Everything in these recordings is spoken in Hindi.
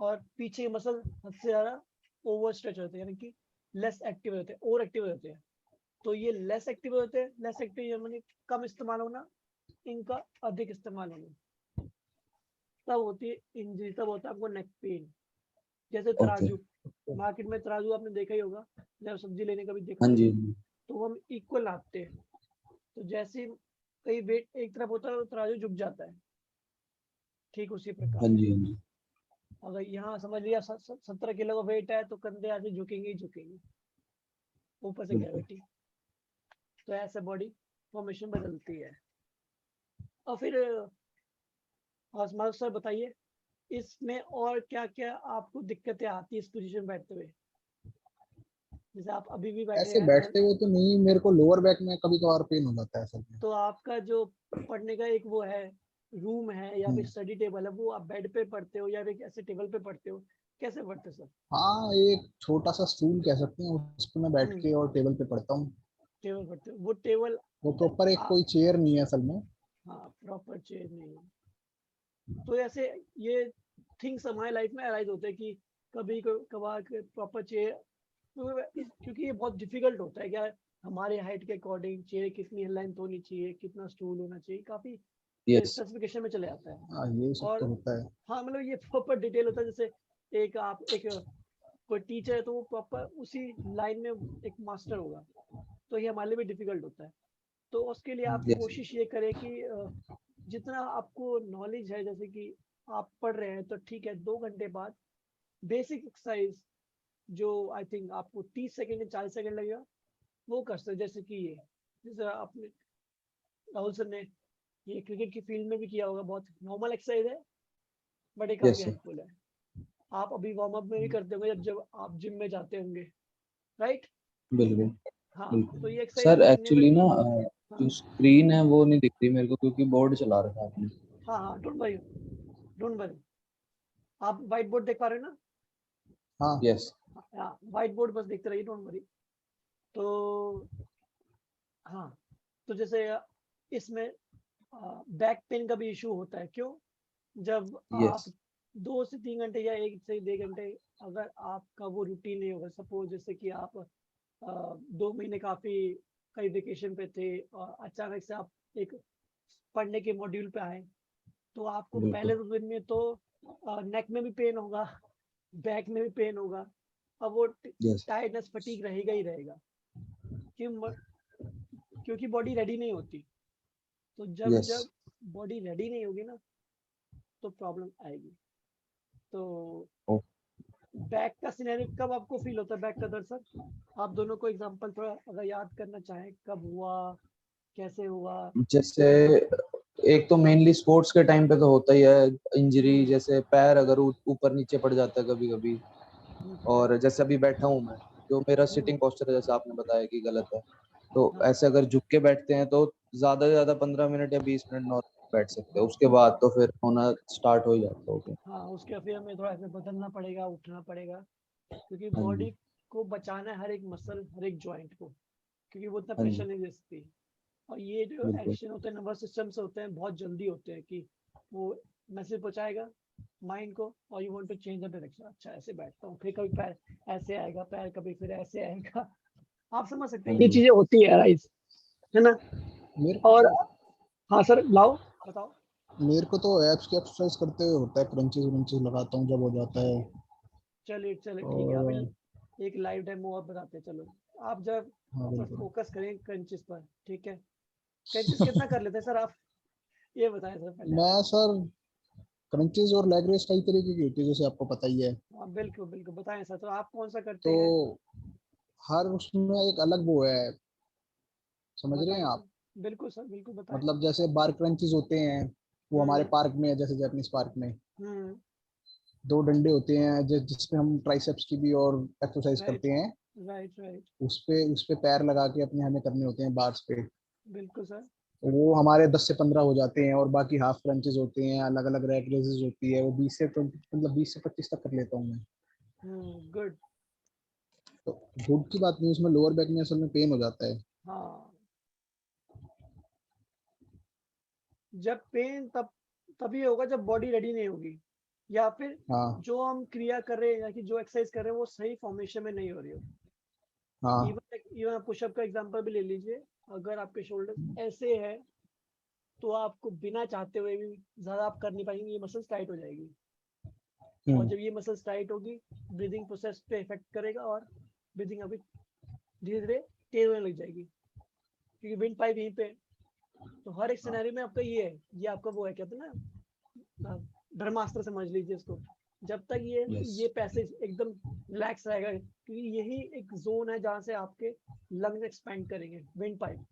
और पीछे के मसल हद से ज्यादा ओवर स्ट्रेच होते हैं, यानी कि लेस एक्टिव रहते हैं, ओवर एक्टिव रहते हैं। तो ये लेस एक्टिव होते हैं, लेस एक्टिव यानी कम इस्तेमाल होना, इनका अधिक इस्तेमाल होना, तब होती है इंजरी, तब होता है आपको नेक पेन। जैसे ओके। तराजू, मार्केट में तराजू आपने देखा ही होगा, जब सब्जी लेने का भी देखा हाँ होगा, जी। तो हम इक्वल नापते हैं। तो जैसे कई वेट एक तरफ होता है तो तराजू झुक जाता है, ठीक उसी प्रकार हाँ जी। हाँ जी। अगर यहाँ समझ लिया 17 किलो का वेट है तो कंधे ऐसे झुकेंगे ही झुकेंगे, ऊपर से बिल्कुल। ग्रेविटी। तो ऐसे बॉडी फॉर्मेशन बदलती है। और फिर आसमान सर बताइए, इसमें और क्या क्या आपको दिक्कतें आती है इस पोजीशन बैठते हुए? जैसे आप अभी भी बैठे ऐसे हैं बैठते हुए तो नहीं, मेरे को लोअर बैक में कभी कभार पेन हो जाता है असल में। तो आपका जो पढ़ने का एक वो है, रूम है या फिर हम्म। स्टडी टेबल है, वो आप बेड पे पढ़ते हो या फिर ऐसे टेबल पे पढ़ते हो, कैसे पढ़ते हो सर? हाँ, एक छोटा सा स्टूल कह सकते हैं, उस पर मैं बैठ हम्म, के और टेबल पे पढ़ता हूँ। टेबल पढ़ते हो, वो टेबल वो प्रॉपर एक कोई चेयर नहीं है असल में। हाँ प्रॉपर चेयर नहीं है। तो ऐसे ये थिंग्स हमारे लाइफ में अराइज होते हैं कि कभी कभार प्रॉपर चेयर, क्योंकि ये बहुत डिफिकल्ट होता है क्या, हमारे हाइट के अकॉर्डिंग चेयर कितनी लेंथ होनी चाहिए, कितना स्टूल होना चाहिए, काफी यस। स्पेसिफिकेशन में चले जाता है। हाँ, ये सब तो और होता है। हाँ मतलब ये प्रॉपर डिटेल होता है, जैसे एक आप एक कोई टीचर है तो वो प्रॉपर उसी लाइन में एक मास्टर होगा, तो ये हमारे लिए भी डिफिकल्ट होता है। तो उसके लिए आप यस। कोशिश ये करें कि जितना आपको नॉलेज है, जैसे कि आप पढ़ रहे हैं तो ठीक है, 2 घंटे बाद बेसिक एक्सरसाइज जो आई थिंक आपको 30 सेकेंड या 40 सेकेंड लगेगा, वो कर सकते, जैसे कि ये जैसे आपने राहुल सर ने ये क्रिकेट की फील्ड में भी किया होगा, बहुत नॉर्मल एक्सरसाइज है बट ये काफी यस सर। हेल्पफुल है। आप अभी वार्म अप में भी करते होंगे जब जब आप जिम में जाते होंगे, राइट? बिल्कुल। हाँ तो बिल्कुल ये एक्सरसाइज सर, करने में एक्चुअली ना हाँ जो स्क्रीन है वो नहीं दिख रही मेरे को, क्योंकि बोर्ड चला रखा है आपने। हाँ हाँ डोंट वरी, डोंट वरी। आप व्हाइट बोर्ड देख पा रहे हो ना? हाँ। यस। हाँ व्हाइट बोर्ड बस देखते रहिए, डोंट वरी। तो हाँ, तो जैसे इसमें बैक पेन का भी इशू होता है, क्यों? जब यस। आप 2 से 3 घंटे या 1 से 2 घंटे, अगर आपका वो रूटीन नहीं होगा, सपोज जैसे कि आप 2 महीने काफी कई वेकेशन पे थे और अचानक से आप एक पढ़ने के मॉड्यूल पे आए, तो आपको बिल्कुल। पहले 2 दिन में तो नेक में भी पेन होगा, बैक में भी पेन होगा, अब वो यस। टायर्डनेस फटीग रहेगा ही रहेगा, क्यों? क्योंकि बॉडी रेडी नहीं होती। तो जब यस। जब बॉडी रेडी नहीं होगी ना, तो प्रॉब्लम आएगी। तो बैक का सिनेरियो कब आपको फील होता है, बैक का दर्द सर? आप दोनों को एग्जांपल थोड़ा अगर याद करना चाहें, कब हुआ, कैसे हुआ? जैसे एक तो मेनली स्पोर्ट्स के टाइम पे तो होता ही है इंजरी, हम्म जैसे पैर अगर ऊपर नीचे पड़ जाता है कभी कभी। और करेक्ट। जैसे अभी बैठा हूँ मैं, जो मेरा हम्म सिटिंग पोस्चर है जैसे आपने बताया कि गलत है, तो हाँ ऐसे अगर झुक के बैठते हैं तो ज्यादा से ज्यादा 15 मिनट या 20 मिनट नॉर्मल बैठ सकते हैं, उसके बाद तो फिर होना स्टार्ट हो ही जाता होगा। हाँ, उसके फिर हमें थोड़ा ऐसे बदलना पड़ेगा, उठना पड़ेगा, क्योंकि हाँ बॉडी जी। को बचाना है, हर एक मसल हर एक जॉइंट को, क्योंकि वो उतना हाँ प्रेशर जी। नहीं दे सकती। और ये जो बिल्कुल। एक्शन होते हैं नर्वस सिस्टम से होते हैं, बहुत जल्दी होते हैं कि वो मैसेज पहुंचाएगा माइंड को, और you want to change the direction, अच्छा ऐसे बैठता हूँ, फिर कभी पैर ऐसे आएगा, पैर कभी फिर ऐसे आएगा। आप समझ सकते हाँ हैं ये जी। चीजें होती है राइज, है ना? मेरे और को हाँ सर लाओ, बताओ। मेरे को तो एब्स की एक्सरसाइज करते हुए होता है, क्रंचेस वंचेस लगाता हूँ जब हो जाता है। चलिए चलिए ठीक है, अभी और एक लाइव डेमो और बताते हैं, चलो। आप जब हाँ, प्रॉपर बिल्कुल। फोकस करें क्रंचेस पर, ठीक है? क्रंचेस कितना कर लेते हैं सर आप, ये बताएं सर पहले आप। मैं सर, क्रंचेस और लेग रेस कई तरीके की होती है, जैसे आपको पता ही है। हाँ बिल्कुल बिल्कुल बताएं सर, तो आप कौन सा करते तो हैं? हर उसमें एक अलग वो है, समझ रहे हैं बताएं आप? सर, बिल्कुल सर, बिल्कुल बताएं। मतलब जैसे बार क्रंचेस होते हैं, वो हमारे हम्म पार्क में है, जैसे जापानीज पार्क में हम्म 2 डंडे होते हैं जिसपे हम ट्राइसेप्स की भी और एक्सरसाइज राइट करते हैं। राइट राइट, उस पे पैर लगा के अपने हमें करने होते हैं बार्स पे। बिल्कुल सर। तो वो हमारे 10 से 15 हो जाते हैं, और बाकी हाफ क्रंचेस होते हैं, अलग अलग रैक रेजेस होती है, वो 20 से 20, मतलब 20 से 25 तक कर लेता हूँ मैं। गुड। तो गुड की बात नहीं, उसमें लोअर बैक में असल में पेन हो जाता है। हाँ, जब पेन तब तभी होगा जब बॉडी रेडी नहीं होगी, या फिर हाँ जो हम क्रिया कर रहे हैं या कि जो एक्सरसाइज कर रहे हैं वो सही फॉर्मेशन में नहीं हो रही हो। हाँ इवन पुशअप का एग्जांपल भी ले लीजिए, अगर आपके शोल्डर ऐसे है तो आपको बिना चाहते हुए भी ज्यादा आप कर नहीं पाएंगे, ये मसल्स टाइट हो जाएगी। और जब ये मसल्स टाइट होगी, ब्रीदिंग प्रोसेस पे इफेक्ट करेगा और ब्रीदिंग अभी धीरे धीरे तेज होने लग जाएगी, क्योंकि विंड पाइप यहीं पे। तो हर एक सिनेरियो में आपका ये है, ये आपका वो है, कहते हैं ना ब्रह्मास्त्र समझ लीजिए इसको। जब तक Yes. ये पैसेज एकदम रिलैक्स रहेगा, क्योंकि यही एक जोन है जहाँ से आपके लंग्स एक्सपैंड करेंगे, विंड पाइप।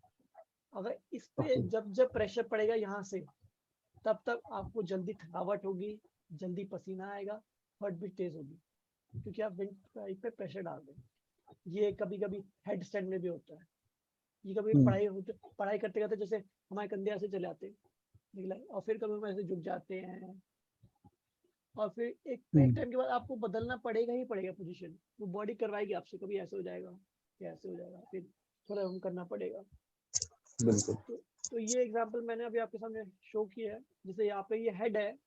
अगर इस पे Okay. जब जब प्रेशर पड़ेगा यहाँ से, तब तक आपको जल्दी थकावट होगी, जल्दी पसीना आएगा, हार्ट बीट तेज होगी, क्योंकि आप विंड पाइप पे प्रेशर डाल रहे हैं। ये कभी कभी हेड स्टैंड में भी होता है। ये कभी पढ़ाई करते करते जैसे हमारे कंधे ऐसे चले आते हैं, और फिर कभी हम ऐसे झुक जाते हैं, और फिर एक टाइम के बाद आपको बदलना पड़ेगा ही पड़ेगा पोजीशन। वो बॉडी करवाएगी आपसे, कभी ऐसे हो जाएगा, ऐसे हो जाएगा, फिर थोड़ा हम करना पड़ेगा। बिल्कुल। तो ये एग्जांपल मैंने अभी आपके सामने शो किया है। जैसे यहाँ पे ये हेड है,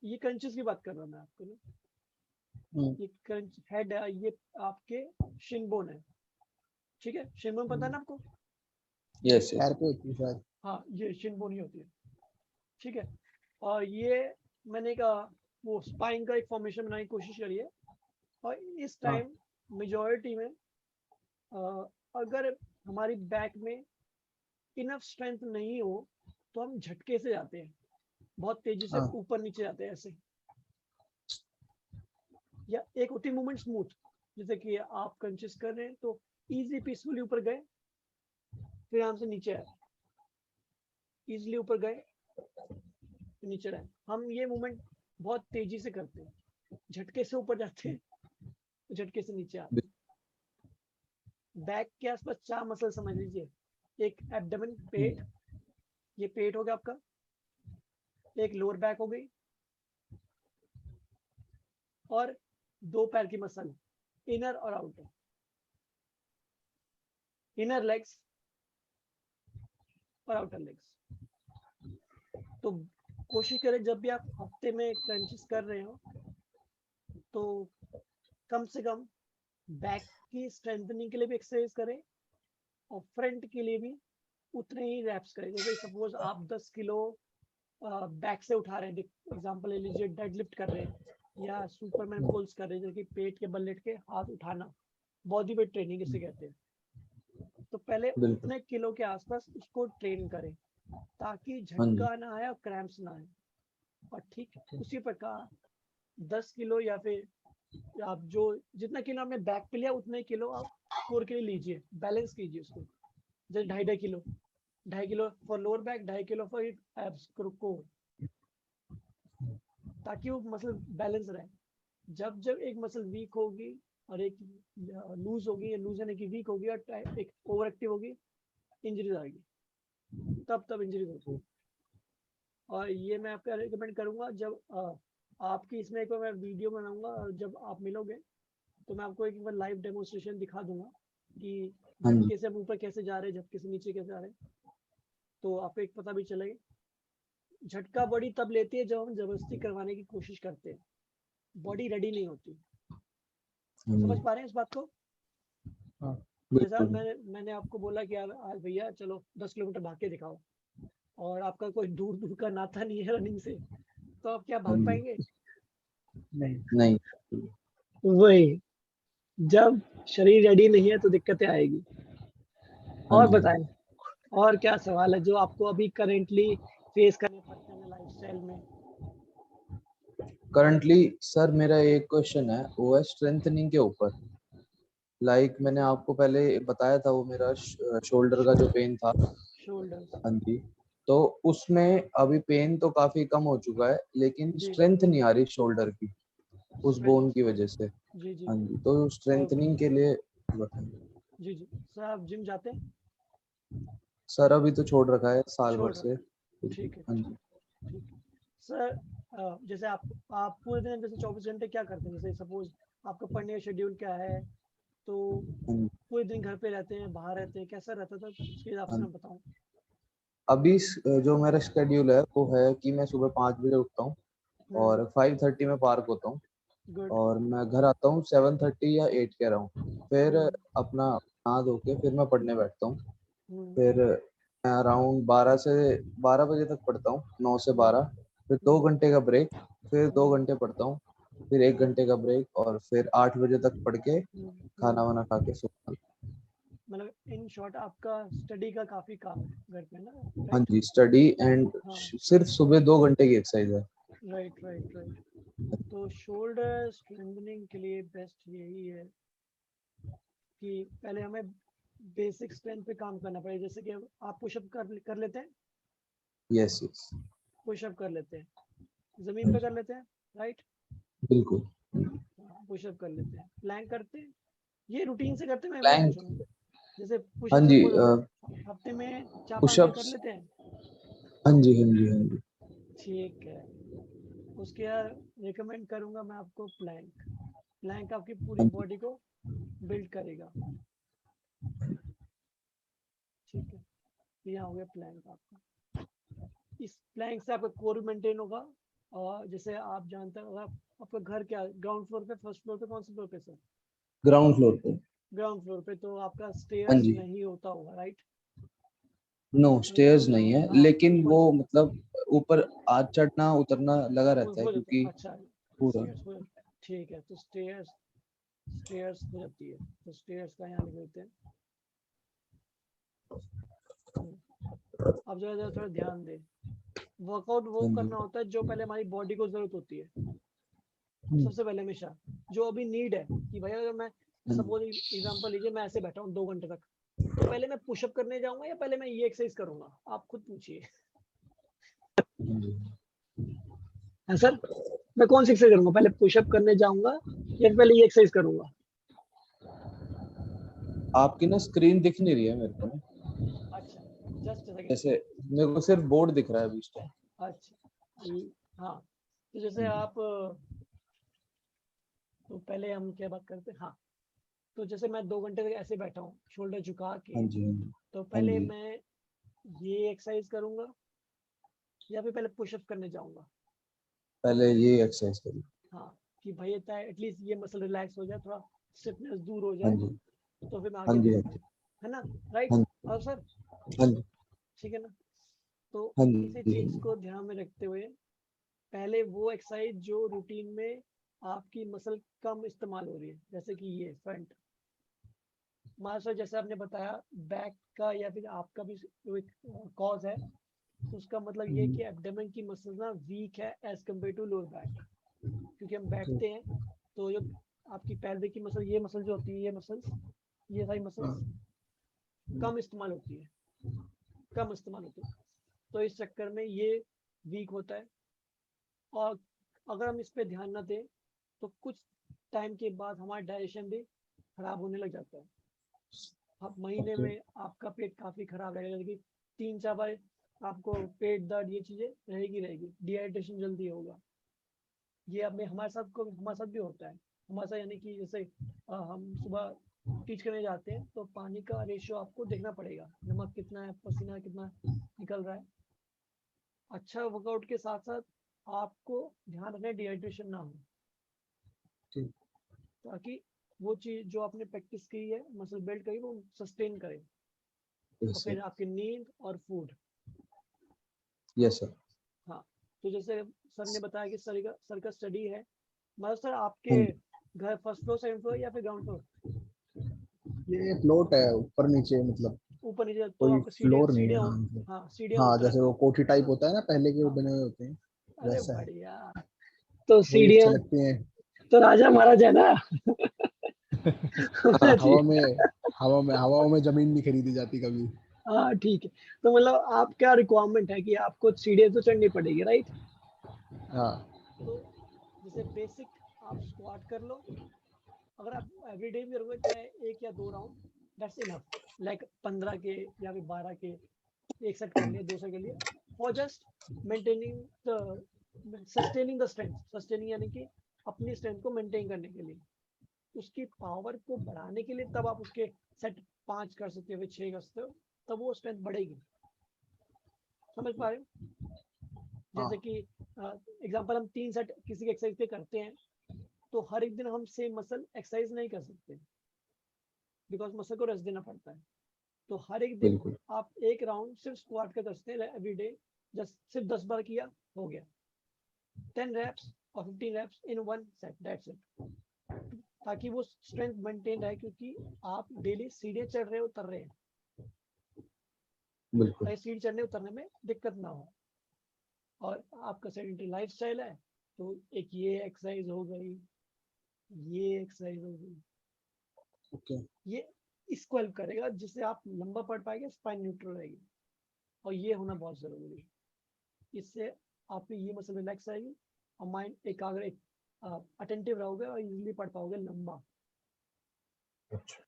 ये क्रंचेस की बात कर रहा हूँ मैं आपको ना। ये क्रंच हेड है, ये आपके शिन बोन है, ठीक है। शिन बोन पता है ना आपको? यस पैर यस। पे होती है शायद। हाँ, ये शिन बोन ही होती है, ठीक है। और ये मैंने कहा वो स्पाइन का एक फॉर्मेशन बनाने की कोशिश करी है। और इस टाइम मेजॉरिटी में अगर हमारी बैक में इनफ स्ट्रेंथ नहीं हो तो हम झटके से जाते हैं, बहुत तेजी से ऊपर नीचे जाते हैं ऐसे। या एक होती मूवमेंट स्मूथ, जैसे कि आप कंशियस कर रहे हैं तो इजी पीसफुली ऊपर गए, फिर आराम से नीचे आए, इजीली ऊपर गए फिर नीचे आए। हम ये मूवमेंट बहुत तेजी से करते हैं, झटके से ऊपर जाते हैं, झटके से नीचे आते हैं। बैक के आसपास 4 मसल समझ लीजिए। एक एब्डोमेन, पेट, ये पेट हो गया आपका। एक लोअर बैक हो गई, और 2 पैर की मसल, इनर और आउटर। इनर लेग्स और आउटर लेग्स। तो कोशिश करें जब भी आप हफ्ते में क्रंचेस कर रहे हो तो कम से कम बैक की स्ट्रेंथनिंग के लिए भी एक्सरसाइज करें, और फ्रंट के लिए भी उतने ही रैप्स करें। जैसे सपोज आप 10 किलो बैक से उठा रहे हैं, एग्जांपल ले लीजिए, डेडलिफ्ट कर रहे हैं या सुपरमैन पुल्स कर रहे हैं, जैसे कि पेट के बल लेट के हाथ उठाना, बॉडी वेट ट्रेनिंग इसे कहते हैं। तो पहले उतने किलो के आसपास उसको ट्रेन करें ताकि झटका ना आए और क्रैम्प्स ना आए। और ठीक उसी प्रकार 10 किलो या फिर आप जो जितना किलो आपने बैक पे लिया उतने किलो आप कोर के लिए लीजिए, बैलेंस कीजिए उसको। जैसे 2.5 kilo for lower back, 2.5 kilo for abs core, ताकि वो मसल बैलेंस रहे। जब जब एक मसल वीक होगी और एक लूज होगी, या लूज यानी कि वीक होगी और एक ओवर एक्टिव होगी, इंजरीज आएगी, तब इंजरीज होती है। और ये मैं आपका रिकमेंड करूंगा, जब आपकी इसमें एक बार मैं वीडियो बनाऊंगा और जब आप मिलोगे तो मैं आपको एक बार लाइव डेमोन्स्ट्रेशन दिखा दूंगा कि झटके से हम ऊपर कैसे जा रहे हैं, झटके से नीचे कैसे आ रहे हैं, तो आपको एक पता भी चलेगा। झटका बॉडी तब लेती है जब हम जबरदस्ती करवाने की कोशिश करते हैं, बॉडी रेडी नहीं होती। समझ पा रहे हैं इस बात को? जैसा मैंने आपको बोला कि आज भैया चलो 10 किलोमीटर भाग के दिखाओ, और आपका कोई दूर दूर का नाता नहीं है रनिंग से, तो आप क्या भाग पाएंगे? नहीं। वही, जब शरीर रेडी नहीं है तो दिक्कतें आएगी। और बताएं, और क्या सवाल है जो आपको अभी करेंटली फेस करने पड़ते हैं लाइफस्टाइल में? करंटली सर मेरा एक क्वेश्चन है, वो है स्ट्रेंथनिंग के ऊपर। लाइक मैंने आपको पहले बताया था, वो मेरा शोल्डर का जो पेन था। शोल्डर। हाँ जी। तो उसमें अभी पेन तो काफी कम हो चुका है, लेकिन स्ट्रेंथ नहीं आ रही शोल्डर की, उस बोन की वजह से। जी जी। हाँ जी, तो स्ट्रेंथनिंग के लिए बताएं। जी जी। सर आप जिम जाते हैं? सर अभी तो छोड़ रखा है साल छोड़ भर रखा से। है, ठीक है हाँ ठीक जी। है ठीक है। सर जैसे आप पूरे दिन जैसे 24 घंटे क्या करते हैं? जैसे सपोज आपका पढ़ने का शेड्यूल क्या है, तो पूरे दिन घर पे रहते हैं, बाहर रहते हैं, कैसा रहता था उसके हिसाब से मैं बताऊं। अभी जो मेरा शेड्यूल है वो है कि मैं सुबह 5 बजे उठता हूँ, और 5:30 में पार्क होता हूँ गुड। और मैं घर आता हूँ 7:30 या 8 कह रहा हूँ। फिर अपना नहा धो के फिर मैं पढ़ने बैठता हूँ। फिर मैं अराउंड 12 बजे तक पढ़ता हूँ, 9 से 12। फिर 2 घंटे का ब्रेक, फिर 2 घंटे पढ़ता हूँ, फिर 1 घंटे का ब्रेक और फिर 8 बजे तक पढ़ के खाना वाना खा के सोता हूँ। मतलब इन शॉर्ट आपका स्टडी का काफी काम है घर पे ना, हाँ राइट? जी, स्टडी एंड हाँ, सिर्फ सुबह 2 घंटे की एक्सरसाइज है। Right right right. तो शोल्डर स्ट्रेंथनिंग के लिए बेस्ट यही है कि पहले हमें बेसिक स्ट्रेंथ पे काम करना पड़ेगा। जैसे कि आप पुशअप कर लेते हैं, यस यस, पुशअप कर लेते हैं, जमीन पे कर लेते हैं, राइट? बिल्कुल। पुशअप कर लेते हैं, प्लैंक करते हैं, ये रूटीन से करते हैं, मैं वही प्लैंक, पूछ रहा हूँ। जैसे हाँ पुशअप जी, सपोज हफ्ते में 4-5 बार कर पुशअप्स, लेते हैं, हाँ जी हाँ जी हाँ जी। ठीक है। उसके बाद रिकमेंड करूंगा मैं आपको प्लैंक। प्लैंक आपकी पूरी हाँ जी, बॉडी को बिल्ड करेगा, ठीक है? तो यहाँ हो गया प्लैंक आपका। इस प्लैंक से आपका कोर मेंटेन होगा। और जैसे आप जानते हैं, अगर आपका घर क्या ग्राउंड फ्लोर पे, फर्स्ट फ्लोर पे, कौन से फ्लोर पे सर? ग्राउंड फ्लोर पे। ग्राउंड फ्लोर पे, तो आपका हाँ स्टेयर्स जी, नहीं होता होगा, राइट? नो स्टेयर्स नहीं है, हाँ, लेकिन ऊपर वो मतलब ऊपर आज चढ़ना उतरना लगा रहता है हो जाता क्योंकि है, अच्छा। पूरा। स्टेयर्स हो जाता है, ठीक है। तो स्टेयर्स स्टेयर्स हो जाती है, तो स्टेयर्स का यहाँ लिख देते हैं। अब जो थोड़ा ध्यान दें, वर्कआउट वो हाँ जी, करना होता है जो पहले हमारी बॉडी को जरूरत होती है हम्म, सबसे पहले, हमेशा जो अभी नीड है कि भाई अगर मैं हाँ जी, सपोज एग्जांपल लीजिए, मैं ऐसे बैठा हूँ 2 घंटे तक, तो पहले मैं पुशअप करने जाऊंगा या पहले मैं ये एक्सरसाइज करूंगा? आप खुद पूछिए। हाँ जी। हाँ सर, मैं कौन सी एक्सरसाइज करूंगा? पहले पुशअप करने जाऊंगा या फिर पहले ये एक्सरसाइज करूंगा? आपकी ना स्क्रीन दिख नहीं रही है मेरे को ना, अच्छा, जस्ट सेकंड। जैसे मेरे को सिर्फ बोर्ड दिख रहा है अभी इस टाइम। अच्छा, हाँ। तो जैसे हाँ जी आप, तो पहले हम क्या बात करते हैं, हाँ। तो जैसे मैं 2 घंटे तक ऐसे बैठा हूँ शोल्डर झुका के, हाँ जी हाँ जी तो हाँ पहले जी। मैं ये एक्सरसाइज करूंगा या फिर पहले पुशअप करने जाऊंगा? पहले ये एक्सरसाइज करिए। हाँ, कि भाई एटलीस्ट ये मसल रिलैक्स हो जाए, थोड़ा स्टिफनेस दूर हो हाँ जाए, जी तो फिर मैं हाँ आगे जी हाँ देखूंगा, जी है ना? राइट? हाँ और सर, हाँ जी ठीक है ना? तो हाँ इसी जी हाँ चीज जी। को ध्यान में रखते हुए पहले वो एक्सरसाइज जो रूटीन में आपकी मसल कम इस्तेमाल हो रही है, जैसे कि ये फ्रंट, मान सर जैसे आपने बताया बैक का या फिर आपका भी कॉज है, तो उसका मतलब ये हम्म, कि एब्डोमेन की मसल्स ना वीक है as compare to lower back, क्योंकि हम बैठते हैं तो जो आपकी पैल्विक की मसल, ये मसल जो होती है, ये मसल्स, ये सारी मसल्स कम इस्तेमाल होती है, कम इस्तेमाल होती है। तो इस चक्कर में ये वीक होता है। और अगर हम इस पे ध्यान ना दें तो कुछ टाइम के बाद हमारा डाइजेशन भी खराब होने लग जाता है। अब महीने ओके। में आपका पेट काफी खराब रहेगा, जैसे कि 3-4 बार आपको पेट दर्द, ये चीजें रहेगी, डिहाइड्रेशन जल्दी होगा। ये अब में हमारे साथ भी होता है। हमारे साथ यानी कि जैसे हम सुबह टीच करने जाते हैं तो पानी का रेशियो आपको देखना पड़ेगा, नमक कितना है, पसीना कितना निकल रहा है। अच्छा वर्कआउट के साथ साथ आपको ध्यान रखना है डिहाइड्रेशन ना हो, ठीक। ताकि वो चीज जो आपने प्रैक्टिस की है, मसल बिल्ड करी, वो सस्टेन करे। और यस सर। फिर आपकी नींद और फूड। Yes sir. हाँ, तो जैसे सर ने बताया कि सर का स्टडी है, मतलब सर हाँ आपके जी, घर फर्स्ट फ्लोर, सेकंड फ्लोर या फिर ग्राउंड फ्लोर? ये प्लॉट है ऊपर नीचे, मतलब ऊपर नीचे, तो कोई आपको सीढ़ियाँ फ्लोर नहीं है। सीढ़ियाँ हाँ मतलब, हाँ, सीढ़ियाँ हाँ ऊपर जैसे रहती वो है। कोठी टाइप होता है ना, पहले के वो हाँ, बने हुए होते हैं, अरे वैसा है। बढ़िया। तो वही अच्छे सीढ़ियाँ लगते हैं। तो राजा महाराजा है ना। होना हवा चाहिए। में, हवाओं में जमीन नहीं खरीदी जाती कभी। हाँ ठीक है। तो मतलब आपका रिक्वायरमेंट है कि आपको सीढ़ियाँ तो चढ़नी पड़ेगी, राइट? हाँ तो जैसे बेसिक आप स्क्वाट कर लो, अगर आप एवरीडे भी करोगे चाहे 1 या 2 राउंड, दैट्स इनफ। लाइक 15 के या फिर 12 के, एक सेट कर लिए, 2 सेट कर लिए, for just maintaining the sustaining the strength. Sustaining यानी कि अपनी स्ट्रेंथ को मेंटेन करने के लिए, उसकी पावर को बढ़ाने के लिए, तब आप उसके सेट 5 कर सकते हो, फिर 6 कर सकते हो, तब वो स्ट्रेंथ बढ़ेगी। समझ पा रहे हो? जैसे कि एग्जांपल हम 3 सेट किसी के एक्सरसाइज के करते हैं, तो हर एक दिन हम सेम मसल एक्सरसाइज नहीं कर सकते, बिकॉज मसल को रेस्ट देना पड़ता है। तो हर एक दिन बिल्कुल आप एक राउंड सिर्फ स्क्वाट का करते हैं एवरी डे, जस्ट सिर्फ 10 बार किया, हो गया 10 reps और 15 reps in one set, that's it, ताकि वो स्ट्रेंथ मेंटेन रहे, क्योंकि आप डेली सीढ़ियाँ चढ़ रहे उतर रहे हैं, बिल्कुल ताकि सीढ़ी चढ़ने उतरने में दिक्कत ना हो। और आपका सेडेंटरी लाइफस्टाइल है, तो एक ये एक्सरसाइज हो गई, ये एक्सरसाइज हो गई, ओके ये इसको हेल्प करेगा जिससे आप लंबा पढ़ पाएंगे, स्पाइन न्यूट्रल रहेगी, और ये होना बहुत जरूरी है। इससे आपकी ये मसल रिलैक्स आएगी और माइंड एकाग्र, एक अटेंटिव रहोगे और इजीली पढ़ पाओगे लंबा। अच्छा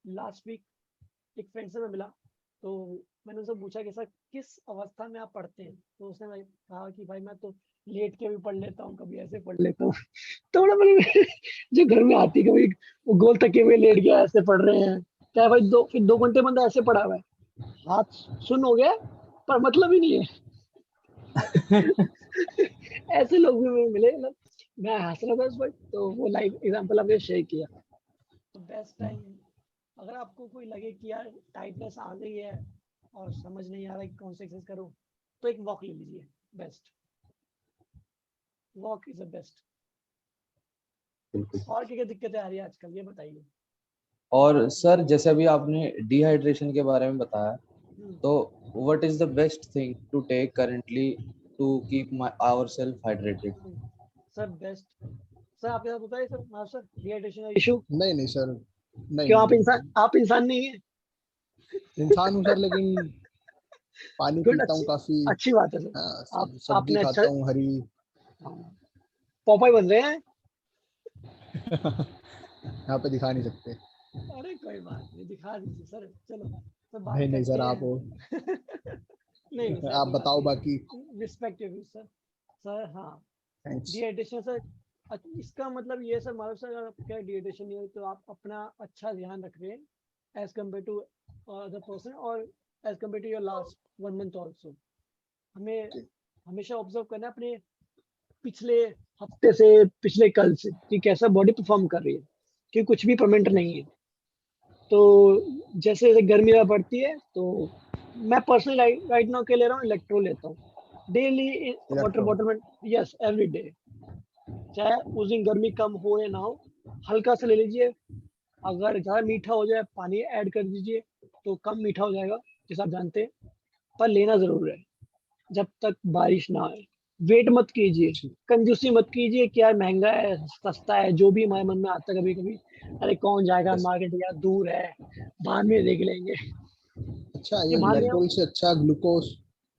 लास्ट वीक एक फ्रेंड से मैं मिला, तो मैंने उनसे पूछा कि सर किस अवस्था में आप पढ़ते हैं, तो उसने भाई कहा कि भाई मैं तो लेट के भी पढ़ लेता हूँ, कभी ऐसे पढ़ लेता हूँ। तो बड़ा मैंने जो घर में आती कभी वो गोल तकिए हुए लेट गया, ऐसे पढ़ रहे हैं, क्या भाई फिर 2 घंटे बंदा ऐसे पढ़ा हुआ है, हाथ सुन हो गया पर मतलब ही नहीं है। ऐसे लोग भी मुझे मिले, मतलब मैं हंस रहा था उस वक्त, तो वो लाइव एग्जांपल आपने शेयर किया। तो बेस्ट टाइम, अगर आपको कोई लगे कि यार टाइटनेस आ गई है और समझ नहीं आ रहा कि कौन सा एक्सरसाइज करूं, तो एक वॉक ले लीजिए, best, walk is the best. बिल्कुल। और क्या क्या दिक्कतें आ रही है आजकल, ये बताइए। और सर जैसे अभी आपने डिहाइड्रेशन के बारे में बताया, हम्म, तो what is the best thing to take currently to keep ourself hydrated? Sir best, sir आपके साथ होता है सर, हाँ सर, डिहाइड्रेशन का इशू? नहीं नहीं सर, नहीं क्यों, नहीं आप इंसान नहीं है? इंसान हूँ सर, लेकिन पानी गुड, पीता हूँ अच्छी काफी। अच्छी बात है सर। हाँ, आप सब्जी आपने अच्छा, खाता हूँ हरी। पॉपाई बन रहे हैं। यहाँ पे दिखा नहीं सकते। अरे कोई बात नहीं, दिखा दीजिए सर, चलो तो बात नहीं नहीं करते सर, आप हैं। हो। नहीं नहीं सर, आप ऐसी बात बताओ बाकी। नहीं, रिस्पेक्टिव सर। सर हाँ, थैंक्स। डिहाइड्रेशन सर, इसका मतलब ये सर, मानो सर अगर आपका डिहाइड्रेशन नहीं हो तो आप अपना अच्छा ध्यान रख रहे हैं as compare to other person, और as compare to your last 1 month also. हमें हमेशा ऑब्जर्व करना है अपने पिछले हफ्ते से, पिछले कल से, कि कैसा बॉडी परफॉर्म कर रही है, कि कुछ भी परमानेंट नहीं है। तो जैसे जैसे गर्मी ज़्यादा बढ़ती है, तो मैं पर्सनली राइट नाउ के ले रहा हूँ, इलेक्ट्रो लेता हूँ डेली वाटर इलेक्ट्रो। बॉटल में, यस एवरी डे, चाहे उस दिन गर्मी कम हो या ना हो, हल्का सा ले लीजिए। अगर ज़्यादा मीठा हो जाए पानी ऐड कर दीजिए, तो कम मीठा हो जाएगा जैसा आप जानते हैं, पर लेना ज़रूर है जब तक बारिश ना आए। वेट मत कीजिए, कंजूसी मत कीजिए कि यार महंगा है सस्ता है, जो भी हमारे मन में आता है कभी कभी, अरे कौन जाएगा मार्केट, यार दूर है, बाद में देख लेंगे। अच्छा, ये ये मान लिया, इलेक्ट्रोल से अच्छा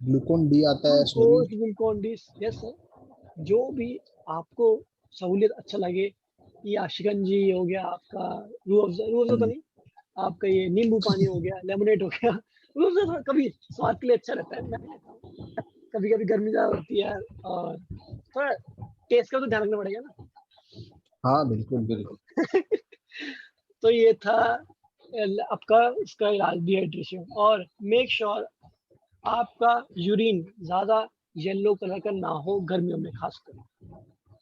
ग्लूकोन डी आता है sorry. Glucose glucon D, yes sir, जो भी आपको सहूलियत अच्छा लगे, या शिकंजी हो गया आपका, रूह अफ़ज़ा तो नहीं, आपका ये नींबू पानी हो गया, लेमनेट हो गया, रूह अफ़ज़ा थोड़ा कभी स्वाद के लिए अच्छा रहता है, मैं लेता हूँ। कभी कभी गर्मी ज्यादा होती है और थोड़ा टेस्ट का तो ध्यान रखना पड़ेगा ना। हाँ बिल्कुल। बिल्कुल तो ये था आपका इसका इलाज, डिहाइड्रेशन। और मेक श्योर आपका यूरिन ज्यादा येलो कलर का ना हो गर्मियों में खासकर,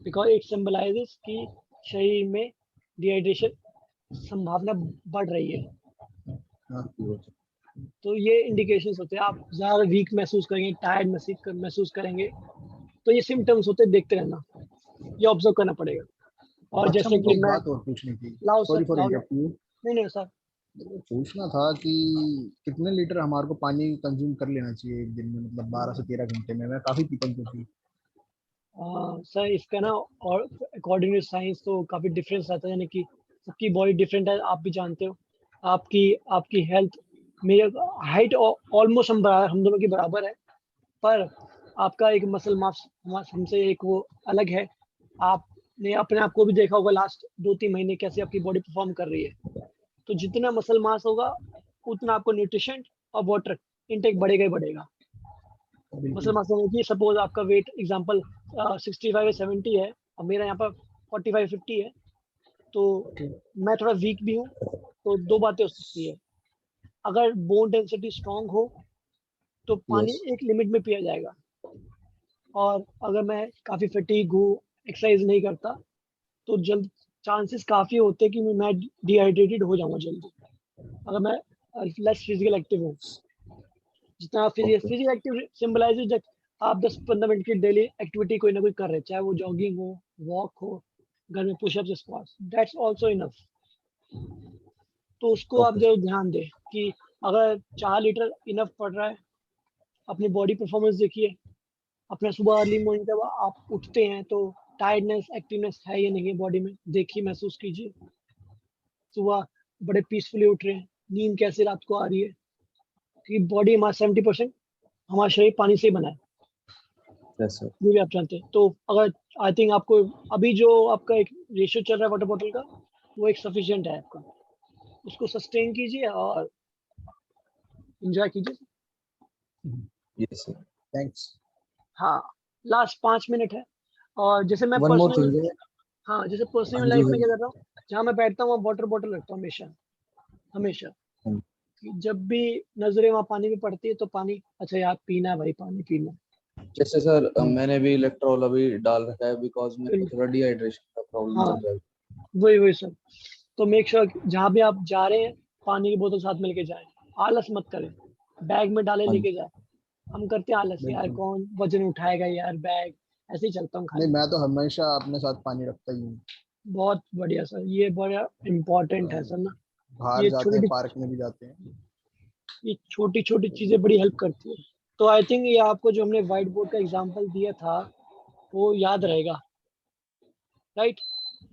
बिकॉज इट सिंबलाइजेस कि शरीर में डिहाइड्रेशन संभावना बढ़ रही है। हाँ तो ये इंडिकेशंस होते हैं, आप ज्यादा वीक महसूस करेंगे, टायर्ड महसूस करेंगे, तो ये सिम्टम्स होते हैं, देखते रहना, ये ऑब्जर्व करना पड़ेगा। और अच्छा, जैसे मुझे कि एक मैं, बात और पूछनी थी। लाओ सॉरी सर, फॉर लाओ लाओ, इंटरप्ट यू। नहीं नहीं सर। पूछना था कि कितने लीटर हमारे को पानी कंज्यूम कर लेना चाहिए एक दिन में, मतलब 12 से 13 घंटे में। मैं काफी पीता हूँ क्योंकि। सर इसका ना, और अकॉर्डिंग टू साइंस तो काफी डिफरेंस आता है, यानी कि सबकी बॉडी डिफरेंट है, आप भी जानते हो। आपकी आपकी हेल्थ, मेरे हाइट ऑलमोस्ट हम दोनों की बराबर है, पर आपका एक मसल मास हमसे एक वो अलग है। आपने अपने आप को भी देखा होगा लास्ट 2-3 महीने कैसे आपकी बॉडी परफॉर्म कर रही है। तो जितना मसल मास होगा, उतना आपको न्यूट्रिशन और वाटर इनटेक बढ़ेगा ही बढ़ेगा। मसल बिल्कुल। मास यानी कि सपोज आपका वेट एग्जांपल 65 या 70 है, और मेरा यहाँ पर 45-50 है, तो ओके। मैं थोड़ा वीक भी हूँ, तो दो बातें हो सकती है। अगर बोन डेंसिटी स्ट्रांग हो, तो पानी यस। एक लिमिट में पिया जाएगा, और अगर मैं काफ़ी फटीग हूँ, एक्सरसाइज नहीं करता, तो जल्द चांसेस काफ़ी होते हैं कि मैं डिहाइड्रेटेड हो जाऊँगा जल्दी, अगर मैं लेस फिजिकल एक्टिव हूँ। जितना okay physical active symbolises that आप 10-15 मिनट की डेली एक्टिविटी कोई ना कोई कर रहे हैं, चाहे वो जॉगिंग हो, वॉक हो, घर में pushups, squats, that's also enough. तो उसको आप ओके जरूर ध्यान दें कि अगर 4 लीटर इनफ पड़ रहा है, अपनी बॉडी परफॉर्मेंस देखिए, अपना सुबह अर्ली मॉर्निंग जब आप उठते हैं तो टायर्डनेस, एक्टिवनेस है या नहीं है बॉडी में, देखिए, महसूस कीजिए। सुबह बड़े पीसफुली उठ रहे हैं, नींद कैसे रात को आ रही है, क्योंकि बॉडी हमारा 70% हमारा शरीर पानी से ही बना है, यस सर ये भी आप जानते हैं। तो अगर आई थिंक आपको अभी जो आपका एक रेशियो चल रहा है वाटर बॉटल का, वो एक सफिशिएंट है आपका, उसको सस्टेन कीजिए और एंजॉय कीजिए। Yes sir thanks. हाँ, लास्ट 5 मिनट है। और जैसे मैं वन मोर पर्सनल, थिंग है हाँ, जैसे हाँ पर्सनल जी लाइफ हाँ में क्या जी करता हूँ, जहाँ मैं बैठता हूँ वहाँ वाटर बॉटल रखता हूँ हमेशा, हमेशा। हाँ जी। कि जब भी नजरें वहाँ पानी में पड़ती है तो पानी, अच्छा यार पीना है भाई, पानी पीना है। जैसे सर मैंने भी इलेक्ट्रोल अभी डाल रखा है बिकॉज मेरे को फिर थोड़ा डिहाइड्रेशन का प्रॉब्लम हाँ, चल रहा है वही वही सर। तो मेक श्योर जहाँ भी आप जा रहे हैं, पानी की बोतल साथ में लेके जाएं, आलस मत करें, बैग में डाले हाँ लेके जी जाए। हम करते हैं आलस, यार बिल्कुल। कौन वजन उठाएगा यार, बैग ऐसे ही चलता हूँ नहीं, खाली। मैं तो हमेशा अपने साथ पानी रखता ही हूँ। बहुत बढ़िया सर, ये बड़ा इम्पोर्टेंट है सर ना। बाहर ये जाते हैं, छोटी पार्क में भी जाते हैं। ये छोटी छोटी चीजें बड़ी हेल्प करती है। तो आई थिंक ये आपको जो हमने व्हाइट बोर्ड का एग्जांपल दिया था वो याद रहेगा, राइट?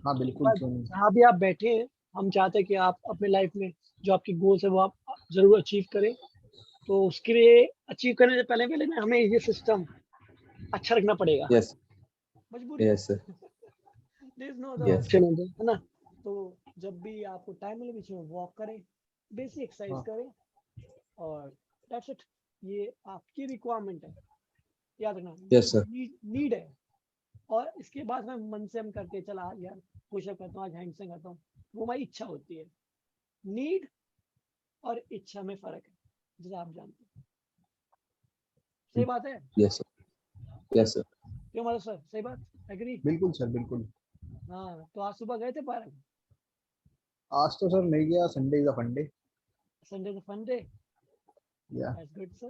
हाँ एक बिल्कुल, बार क्यों नहीं। जहाँ भी आप बैठे हैं, हम चाहते हैं कि आप अपने लाइफ में जो आपकी गोल्स है वो आप जरूर अचीव करें। तो उसके लिए अचीव करने से पहले पहले ना हमें ये सिस्टम अच्छा रखना पड़ेगा, यस मजबूरी है। Yes sir there is no other yes option है ना? तो जब भी आपको टाइम मिले बीच में वॉक करें, बेसिक एक्सरसाइज हाँ करें, और दैट्स इट। ये आपकी रिक्वायरमेंट है, याद रखना, यस सर नीड है। और इसके बाद में मन से हम करते हैं, चला आज यार पुशअप करता हूँ, आज हैंडस्टैंड करता हूँ, वो हमारी इच्छा होती है। नीड और इच्छा में फर्क है, जैसे आप जानते हैं। सही बात है, यस सर यस सर क्यों मतलब सर, सही बात, एग्री? बिल्कुल सर, बिल्कुल। हाँ, तो आज सुबह गए थे पार्क? आज तो सर नहीं गया, संडे इज अ फंडे। संडे से फन डे, या दैट्स गुड सर।